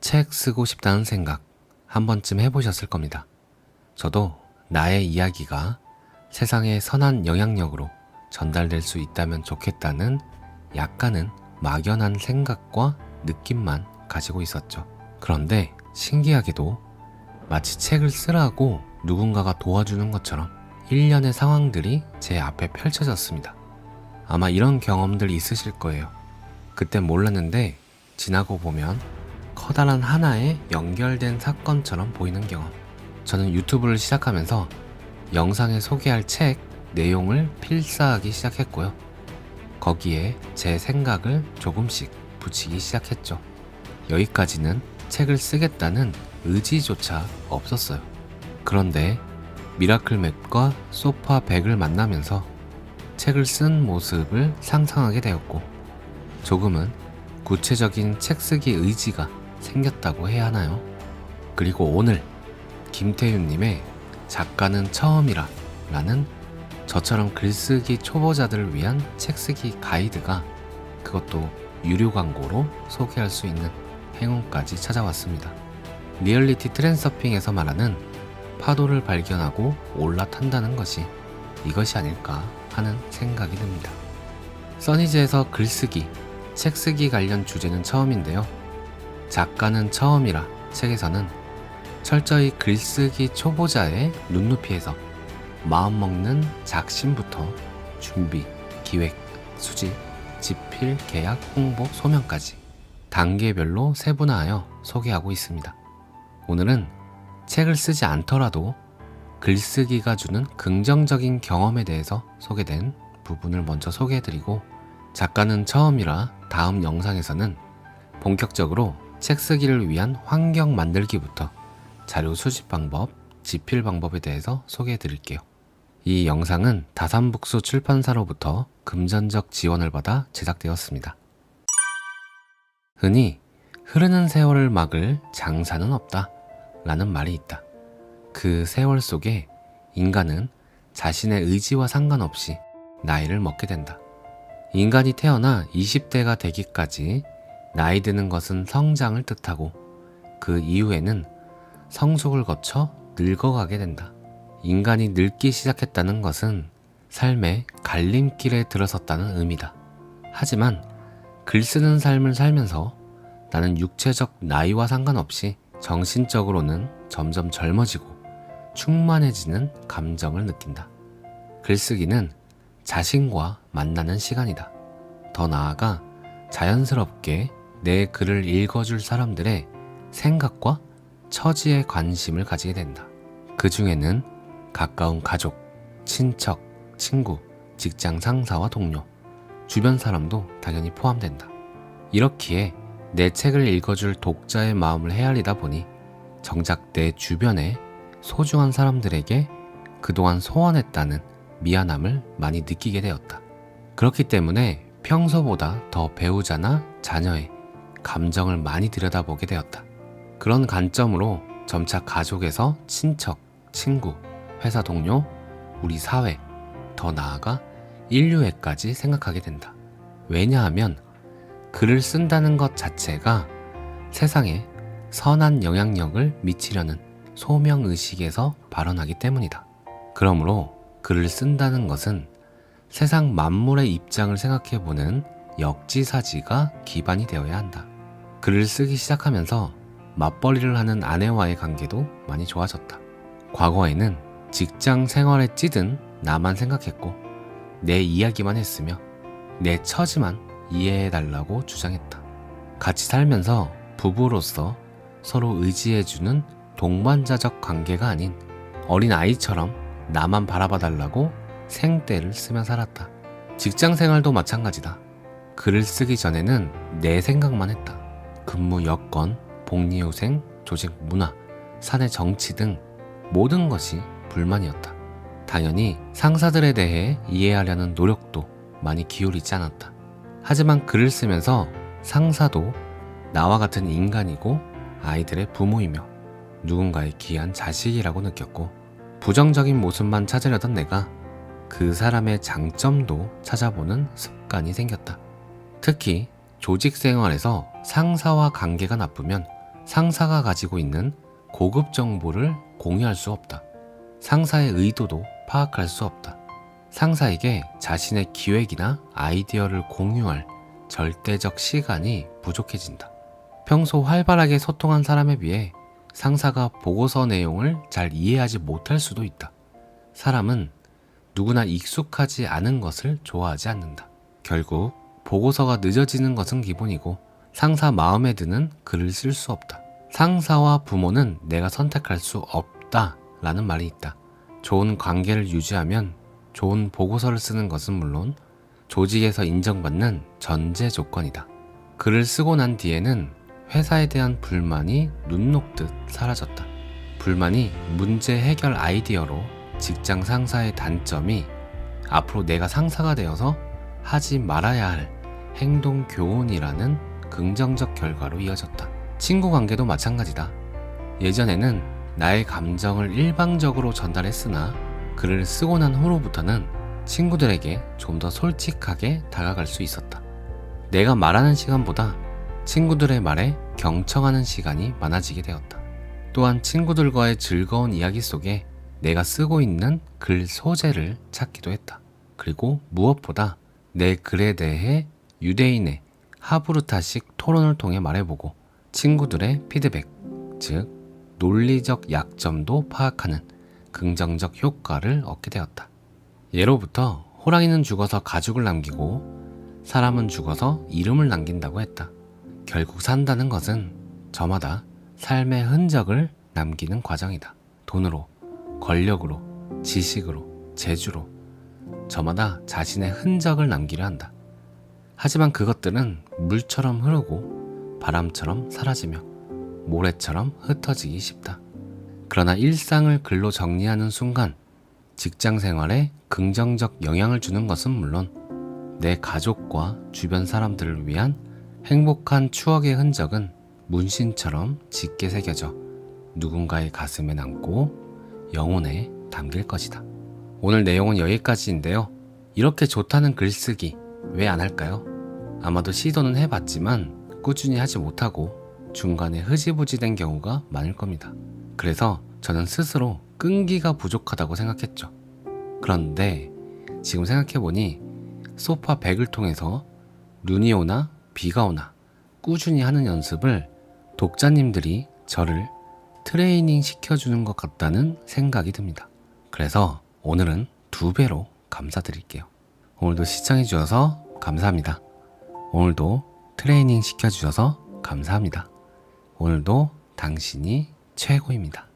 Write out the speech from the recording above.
책 쓰고 싶다는 생각 한 번쯤 해보셨을 겁니다. 저도 나의 이야기가 세상에 선한 영향력으로 전달될 수 있다면 좋겠다는 약간은 막연한 생각과 느낌만 가지고 있었죠. 그런데 신기하게도 마치 책을 쓰라고 누군가가 도와주는 것처럼 일련의 상황들이 제 앞에 펼쳐졌습니다. 아마 이런 경험들 있으실 거예요. 그땐 몰랐는데 지나고 보면 커다란 하나의 연결된 사건처럼 보이는 경험. 저는 유튜브를 시작하면서 영상에 소개할 책 내용을 필사하기 시작했고요. 거기에 제 생각을 조금씩 붙이기 시작했죠. 여기까지는 책을 쓰겠다는 의지조차 없었어요. 그런데 미라클맵과 소파 100을 만나면서 책을 쓴 모습을 상상하게 되었고, 조금은 구체적인 책 쓰기 의지가 생겼다고 해야 하나요? 그리고 오늘 김태윤님의 작가는 처음이라 라는 저처럼 글쓰기 초보자들을 위한 책쓰기 가이드가, 그것도 유료 광고로 소개할 수 있는 행운까지 찾아왔습니다. 리얼리티 트랜서핑에서 말하는 파도를 발견하고 올라탄다는 것이 이것이 아닐까 하는 생각이 듭니다. 써니즈에서 글쓰기, 책쓰기 관련 주제는 처음인데요. 작가는 처음이라 책에서는 철저히 글쓰기 초보자의 눈높이에서 마음먹는 작심부터 준비, 기획, 수집, 집필, 계약, 홍보, 소명까지 단계별로 세분화하여 소개하고 있습니다. 오늘은 책을 쓰지 않더라도 글쓰기가 주는 긍정적인 경험에 대해서 소개된 부분을 먼저 소개해드리고, 작가는 처음이라 다음 영상에서는 본격적으로 책 쓰기를 위한 환경 만들기부터 자료 수집 방법, 집필 방법에 대해서 소개해드릴게요. 이 영상은 다산북수 출판사로부터 금전적 지원을 받아 제작되었습니다. 흔히 흐르는 세월을 막을 장사는 없다 라는 말이 있다. 그 세월 속에 인간은 자신의 의지와 상관없이 나이를 먹게 된다. 인간이 태어나 20대가 되기까지 나이 드는 것은 성장을 뜻하고, 그 이후에는 성숙을 거쳐 늙어가게 된다. 인간이 늙기 시작했다는 것은 삶의 갈림길에 들어섰다는 의미다. 하지만 글 쓰는 삶을 살면서 나는 육체적 나이와 상관없이 정신적으로는 점점 젊어지고 충만해지는 감정을 느낀다. 글쓰기는 자신과 만나는 시간이다. 더 나아가 자연스럽게 내 글을 읽어줄 사람들의 생각과 처지에 관심을 가지게 된다. 그 중에는 가까운 가족, 친척, 친구, 직장 상사와 동료, 주변 사람도 당연히 포함된다. 이렇기에 내 책을 읽어줄 독자의 마음을 헤아리다 보니 정작 내 주변에 소중한 사람들에게 그동안 소원했다는 미안함을 많이 느끼게 되었다. 그렇기 때문에 평소보다 더 배우자나 자녀의 감정을 많이 들여다보게 되었다. 그런 관점으로 점차 가족에서 친척, 친구, 회사 동료, 우리 사회, 더 나아가 인류애까지 생각하게 된다. 왜냐하면 글을 쓴다는 것 자체가 세상에 선한 영향력을 미치려는 소명의식에서 발원하기 때문이다. 그러므로 글을 쓴다는 것은 세상 만물의 입장을 생각해보는 역지사지가 기반이 되어야 한다. 글을 쓰기 시작하면서 맞벌이를 하는 아내와의 관계도 많이 좋아졌다. 과거에는 직장 생활에 찌든 나만 생각했고 내 이야기만 했으며 내 처지만 이해해달라고 주장했다. 같이 살면서 부부로서 서로 의지해주는 동반자적 관계가 아닌 어린 아이처럼 나만 바라봐달라고 생떼를 쓰며 살았다. 직장 생활도 마찬가지다. 글을 쓰기 전에는 내 생각만 했다. 근무 여건, 복리후생, 조직 문화, 사내 정치 등 모든 것이 불만이었다. 당연히 상사들에 대해 이해하려는 노력도 많이 기울이지 않았다. 하지만 글을 쓰면서 상사도 나와 같은 인간이고 아이들의 부모이며 누군가의 귀한 자식이라고 느꼈고, 부정적인 모습만 찾으려던 내가 그 사람의 장점도 찾아보는 습관이 생겼다. 특히 조직 생활에서 상사와 관계가 나쁘면 상사가 가지고 있는 고급 정보를 공유할 수 없다. 상사의 의도도 파악할 수 없다. 상사에게 자신의 기획이나 아이디어를 공유할 절대적 시간이 부족해진다. 평소 활발하게 소통한 사람에 비해 상사가 보고서 내용을 잘 이해하지 못할 수도 있다. 사람은 누구나 익숙하지 않은 것을 좋아하지 않는다. 결국 보고서가 늦어지는 것은 기본이고 상사 마음에 드는 글을 쓸 수 없다. 상사와 부모는 내가 선택할 수 없다 라는 말이 있다. 좋은 관계를 유지하면 좋은 보고서를 쓰는 것은 물론 조직에서 인정받는 전제 조건이다. 글을 쓰고 난 뒤에는 회사에 대한 불만이 눈 녹듯 사라졌다. 불만이 문제 해결 아이디어로 직장 상사의 단점이 앞으로 내가 상사가 되어서 하지 말아야 할 행동 교훈이라는 긍정적 결과로 이어졌다. 친구 관계도 마찬가지다. 예전에는 나의 감정을 일방적으로 전달했으나 글을 쓰고 난 후로부터는 친구들에게 좀 더 솔직하게 다가갈 수 있었다. 내가 말하는 시간보다 친구들의 말에 경청하는 시간이 많아지게 되었다. 또한 친구들과의 즐거운 이야기 속에 내가 쓰고 있는 글 소재를 찾기도 했다. 그리고 무엇보다 내 글에 대해 유대인의 하브르타식 토론을 통해 말해보고 친구들의 피드백, 즉 논리적 약점도 파악하는 긍정적 효과를 얻게 되었다. 예로부터 호랑이는 죽어서 가죽을 남기고 사람은 죽어서 이름을 남긴다고 했다. 결국 산다는 것은 저마다 삶의 흔적을 남기는 과정이다. 돈으로, 권력으로, 지식으로, 재주로 저마다 자신의 흔적을 남기려 한다. 하지만 그것들은 물처럼 흐르고 바람처럼 사라지며 모래처럼 흩어지기 쉽다. 그러나 일상을 글로 정리하는 순간 직장 생활에 긍정적 영향을 주는 것은 물론 내 가족과 주변 사람들을 위한 행복한 추억의 흔적은 문신처럼 짙게 새겨져 누군가의 가슴에 남고 영혼에 담길 것이다. 오늘 내용은 여기까지인데요. 이렇게 좋다는 글쓰기 왜 안 할까요? 아마도 시도는 해봤지만 꾸준히 하지 못하고 중간에 흐지부지 된 경우가 많을 겁니다. 그래서 저는 스스로 끈기가 부족하다고 생각했죠. 그런데 지금 생각해보니 소파 100을 통해서 눈이 오나 비가 오나 꾸준히 하는 연습을 독자님들이 저를 트레이닝 시켜주는 것 같다는 생각이 듭니다. 그래서 오늘은 2배로 감사드릴게요. 오늘도 시청해주셔서 감사합니다. 오늘도 트레이닝 시켜주셔서 감사합니다. 오늘도 당신이 최고입니다.